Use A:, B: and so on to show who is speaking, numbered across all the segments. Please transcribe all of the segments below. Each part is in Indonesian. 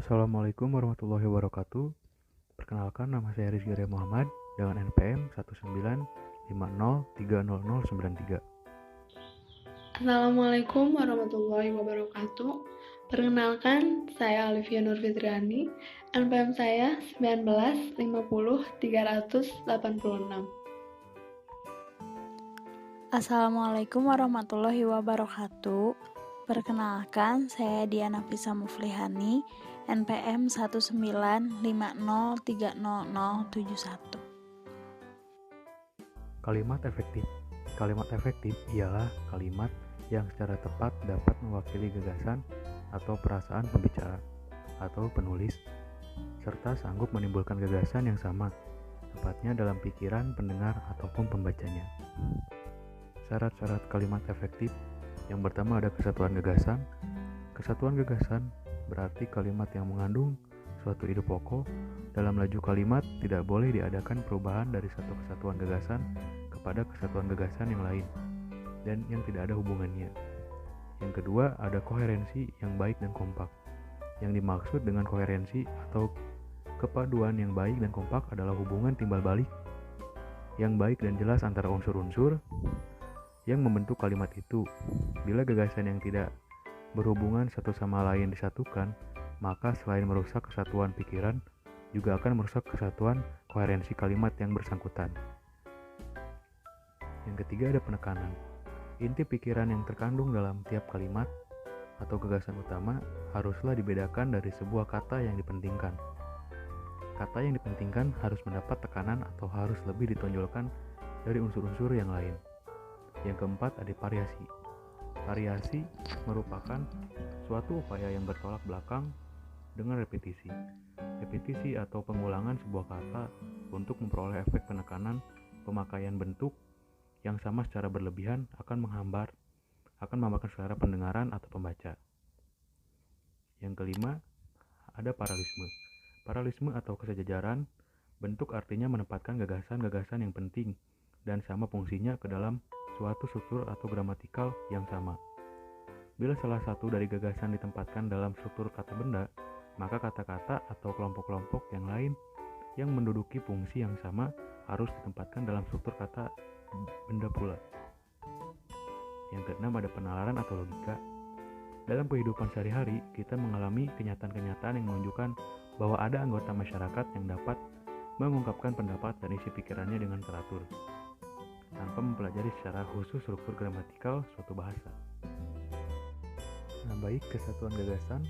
A: Assalamualaikum warahmatullahi wabarakatuh. Perkenalkan, nama saya Rizky Arya Muhammad dengan NPM 195030093.
B: Assalamualaikum warahmatullahi wabarakatuh. Perkenalkan, saya Alivia Nurfitriani. NPM saya 1950386.
C: Assalamualaikum warahmatullahi wabarakatuh. Perkenalkan, saya Diana Fisa Muflihani, NPM 195030071.
A: Kalimat efektif. Kalimat efektif ialah kalimat yang secara tepat dapat mewakili gagasan atau perasaan pembicara atau penulis, serta sanggup menimbulkan gagasan yang sama, tepatnya dalam pikiran pendengar ataupun pembacanya. Syarat-syarat kalimat efektif. Yang pertama ada kesatuan gagasan. Kesatuan gagasan berarti kalimat yang mengandung suatu ide pokok. Dalam laju kalimat tidak boleh diadakan perubahan dari satu kesatuan gagasan kepada kesatuan gagasan yang lain dan yang tidak ada hubungannya. Yang kedua ada koherensi yang baik dan kompak. Yang dimaksud dengan koherensi atau kepaduan yang baik dan kompak adalah hubungan timbal balik yang baik dan jelas antara unsur-unsur yang membentuk kalimat itu. Bila gagasan yang tidak berhubungan satu sama lain disatukan, maka selain merusak kesatuan pikiran, juga akan merusak kesatuan koherensi kalimat yang bersangkutan. Yang ketiga ada penekanan. Inti pikiran yang terkandung dalam tiap kalimat atau gagasan utama haruslah dibedakan dari sebuah kata yang dipentingkan. Kata yang dipentingkan harus mendapat tekanan atau harus lebih ditonjolkan dari unsur-unsur yang lain. Yang keempat ada variasi. Variasi merupakan suatu upaya yang bertolak belakang dengan repetisi. Repetisi atau pengulangan sebuah kata untuk memperoleh efek penekanan pemakaian bentuk yang sama secara berlebihan akan menghambat selera pendengaran atau pembaca. Yang kelima ada paralelisme. Paralelisme atau kesejajaran bentuk artinya menempatkan gagasan-gagasan yang penting dan sama fungsinya ke dalam suatu struktur atau gramatikal yang sama. Bila salah satu dari gagasan ditempatkan dalam struktur kata benda, maka kata-kata atau kelompok-kelompok yang lain yang menduduki fungsi yang sama harus ditempatkan dalam struktur kata benda pula. Yang keenam ada penalaran atau logika. Dalam kehidupan sehari-hari, kita mengalami kenyataan-kenyataan yang menunjukkan bahwa ada anggota masyarakat yang dapat mengungkapkan pendapat dan isi pikirannya dengan teratur, tanpa mempelajari secara khusus struktur gramatikal suatu bahasa. Nah, baik kesatuan gagasan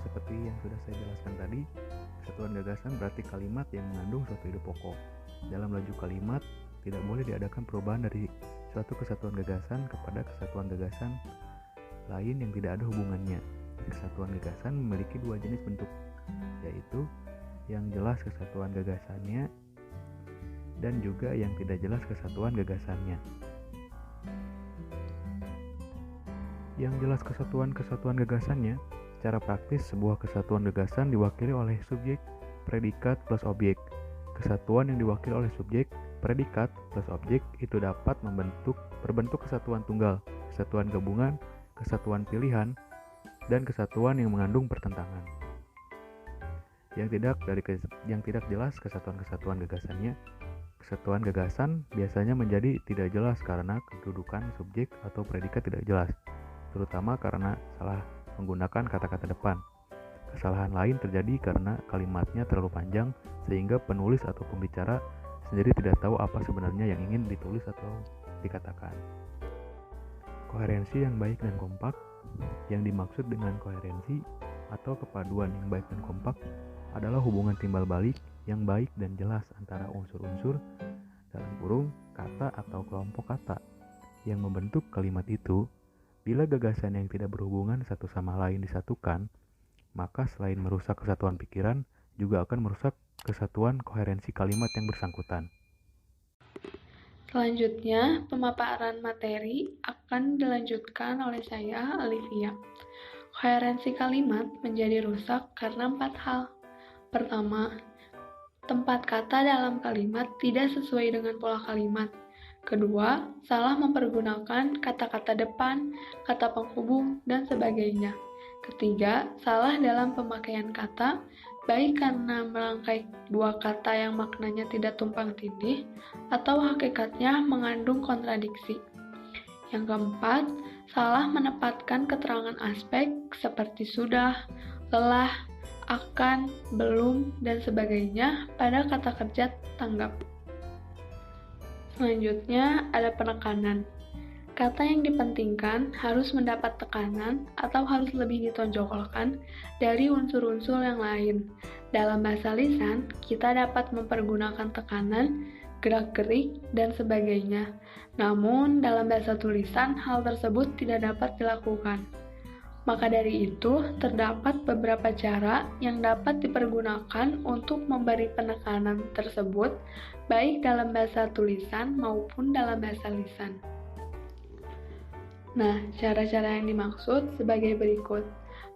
A: seperti yang sudah saya jelaskan tadi. Kesatuan gagasan berarti kalimat yang mengandung suatu ide pokok. Dalam laju kalimat tidak boleh diadakan perubahan dari suatu kesatuan gagasan kepada kesatuan gagasan lain yang tidak ada hubungannya. Kesatuan gagasan memiliki dua jenis bentuk, yaitu yang jelas kesatuan gagasannya dan juga yang tidak jelas kesatuan gagasannya. Yang jelas kesatuan gagasannya, secara praktis sebuah kesatuan gagasan diwakili oleh subjek, predikat plus objek. Kesatuan yang diwakili oleh subjek, predikat plus objek itu dapat berbentuk kesatuan tunggal, kesatuan gabungan, kesatuan pilihan, dan kesatuan yang mengandung pertentangan. Yang tidak jelas kesatuan gagasannya. Kesatuan gagasan biasanya menjadi tidak jelas karena kedudukan subjek atau predikat tidak jelas, terutama karena salah menggunakan kata-kata depan. Kesalahan lain terjadi karena kalimatnya terlalu panjang sehingga penulis atau pembicara sendiri tidak tahu apa sebenarnya yang ingin ditulis atau dikatakan. Koherensi yang baik dan kompak. Yang dimaksud dengan koherensi atau kepaduan yang baik dan kompak adalah hubungan timbal balik yang baik dan jelas antara unsur-unsur dalam kurung kata atau kelompok kata yang membentuk kalimat itu. Bila gagasan yang tidak berhubungan satu sama lain disatukan, maka selain merusak kesatuan pikiran, juga akan merusak kesatuan koherensi kalimat yang bersangkutan.
B: Selanjutnya, pemaparan materi akan dilanjutkan oleh saya, Alivia. Koherensi kalimat menjadi rusak karena 4 hal. Pertama, tempat kata dalam kalimat tidak sesuai dengan pola kalimat. Kedua, salah mempergunakan kata-kata depan, kata penghubung, dan sebagainya. Ketiga, salah dalam pemakaian kata, baik karena merangkai dua kata yang maknanya tidak tumpang tindih, atau hakikatnya mengandung kontradiksi. Yang keempat, salah menempatkan keterangan aspek seperti sudah, lelah, akan, belum, dan sebagainya pada kata kerja tanggap. Selanjutnya, ada penekanan. Kata yang dipentingkan harus mendapat tekanan atau harus lebih ditonjolkan dari unsur-unsur yang lain. Dalam bahasa lisan, kita dapat mempergunakan tekanan, gerak-gerik, dan sebagainya. Namun, dalam bahasa tulisan, hal tersebut tidak dapat dilakukan. Maka dari itu, terdapat beberapa cara yang dapat dipergunakan untuk memberi penekanan tersebut, baik dalam bahasa tulisan maupun dalam bahasa lisan. Nah, cara-cara yang dimaksud sebagai berikut.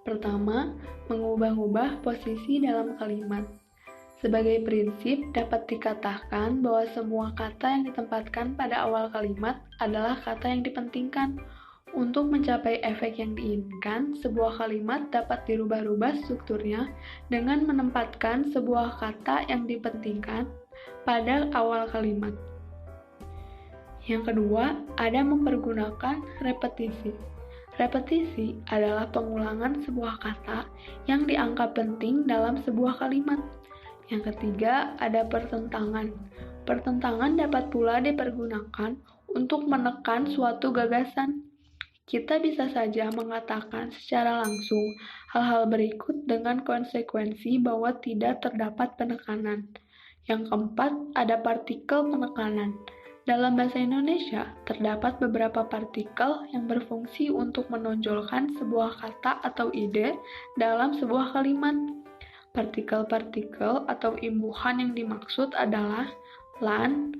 B: Pertama, mengubah-ubah posisi dalam kalimat. Sebagai prinsip, dapat dikatakan bahwa semua kata yang ditempatkan pada awal kalimat adalah kata yang dipentingkan. Untuk mencapai efek yang diinginkan, sebuah kalimat dapat dirubah-rubah strukturnya dengan menempatkan sebuah kata yang dipentingkan pada awal kalimat. Yang kedua, ada mempergunakan repetisi. Repetisi adalah pengulangan sebuah kata yang dianggap penting dalam sebuah kalimat. Yang ketiga, ada pertentangan. Pertentangan dapat pula dipergunakan untuk menekan suatu gagasan. Kita bisa saja mengatakan secara langsung hal-hal berikut dengan konsekuensi bahwa tidak terdapat penekanan. Yang keempat, ada partikel penekanan. Dalam bahasa Indonesia, terdapat beberapa partikel yang berfungsi untuk menonjolkan sebuah kata atau ide dalam sebuah kalimat. Partikel-partikel atau imbuhan yang dimaksud adalah lan,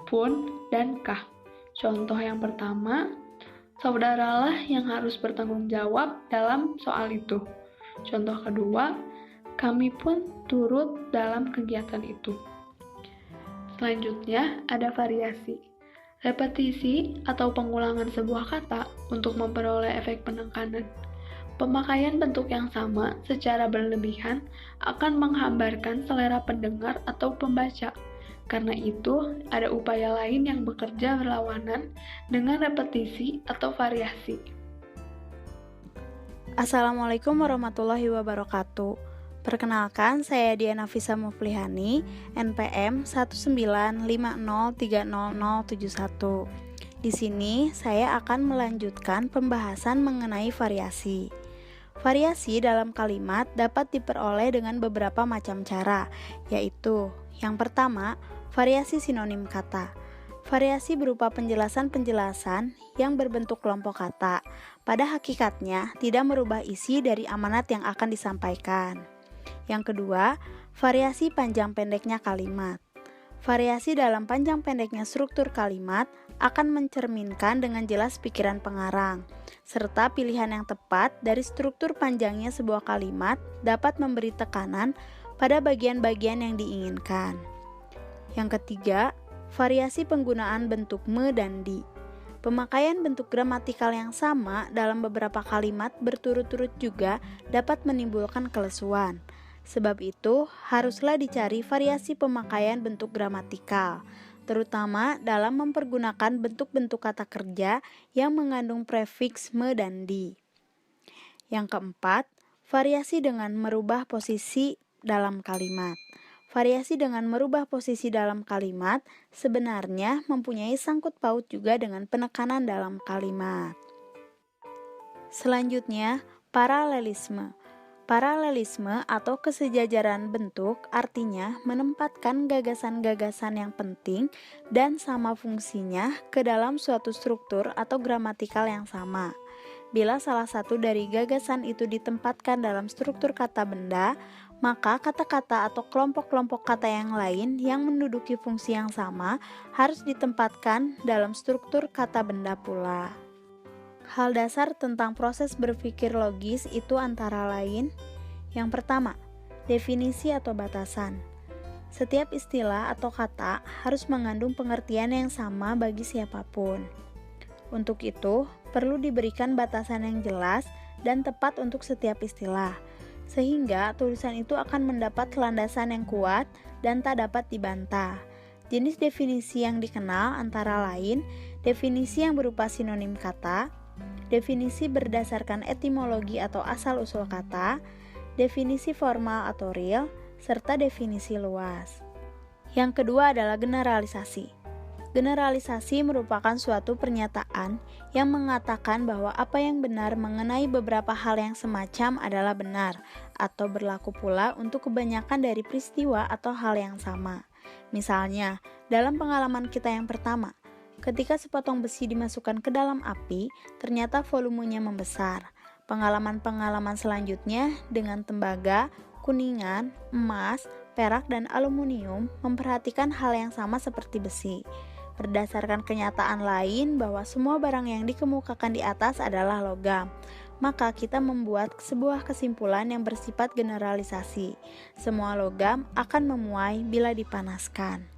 B: pun, dan kah. Contoh yang pertama, saudaralah yang harus bertanggung jawab dalam soal itu. Contoh kedua, kami pun turut dalam kegiatan itu. Selanjutnya, ada variasi. Repetisi atau pengulangan sebuah kata untuk memperoleh efek penekanan. Pemakaian bentuk yang sama secara berlebihan akan menghambarkan selera pendengar atau pembaca. Karena itu, ada upaya lain yang bekerja berlawanan dengan repetisi atau variasi.
C: Assalamualaikum warahmatullahi wabarakatuh. Perkenalkan, saya Diana Fisa Muflihani, NPM 195030071. Di sini saya akan melanjutkan pembahasan mengenai variasi. Variasi dalam kalimat dapat diperoleh dengan beberapa macam cara, yaitu yang pertama, variasi sinonim kata. Variasi berupa penjelasan-penjelasan yang berbentuk kelompok kata. Pada hakikatnya, tidak merubah isi dari amanat yang akan disampaikan. Yang kedua, variasi panjang pendeknya kalimat. Variasi dalam panjang pendeknya struktur kalimat akan mencerminkan dengan jelas pikiran pengarang, serta pilihan yang tepat dari struktur panjangnya sebuah kalimat dapat memberi tekanan pada bagian-bagian yang diinginkan. Yang ketiga, variasi penggunaan bentuk me dan di. Pemakaian bentuk gramatikal yang sama dalam beberapa kalimat berturut-turut juga dapat menimbulkan kelesuan. Sebab itu, haruslah dicari variasi pemakaian bentuk gramatikal, terutama dalam mempergunakan bentuk-bentuk kata kerja yang mengandung prefiks me dan di. Yang keempat, variasi dengan merubah posisi dalam kalimat. Variasi dengan merubah posisi dalam kalimat sebenarnya mempunyai sangkut paut juga dengan penekanan dalam kalimat. Selanjutnya, paralelisme. Paralelisme atau kesejajaran bentuk artinya menempatkan gagasan-gagasan yang penting dan sama fungsinya ke dalam suatu struktur atau gramatikal yang sama. Bila salah satu dari gagasan itu ditempatkan dalam struktur kata benda, maka kata-kata atau kelompok-kelompok kata yang lain yang menduduki fungsi yang sama harus ditempatkan dalam struktur kata benda pula. Hal dasar tentang proses berpikir logis itu antara lain: yang pertama, definisi atau batasan. Setiap istilah atau kata harus mengandung pengertian yang sama bagi siapapun. Untuk itu, perlu diberikan batasan yang jelas dan tepat untuk setiap istilah, sehingga tulisan itu akan mendapat landasan yang kuat dan tak dapat dibantah. Jenis definisi yang dikenal antara lain definisi yang berupa sinonim kata, definisi berdasarkan etimologi atau asal-usul kata, definisi formal atau real, serta definisi luas. Yang kedua adalah generalisasi. Generalisasi merupakan suatu pernyataan yang mengatakan bahwa apa yang benar mengenai beberapa hal yang semacam adalah benar, atau berlaku pula untuk kebanyakan dari peristiwa atau hal yang sama. Misalnya, dalam pengalaman kita yang pertama, ketika sepotong besi dimasukkan ke dalam api, ternyata volumenya membesar. Pengalaman-pengalaman selanjutnya dengan tembaga, kuningan, emas, perak, dan aluminium memperhatikan hal yang sama seperti besi. Berdasarkan kenyataan lain bahwa semua barang yang dikemukakan di atas adalah logam, maka kita membuat sebuah kesimpulan yang bersifat generalisasi. Semua logam akan memuai bila dipanaskan.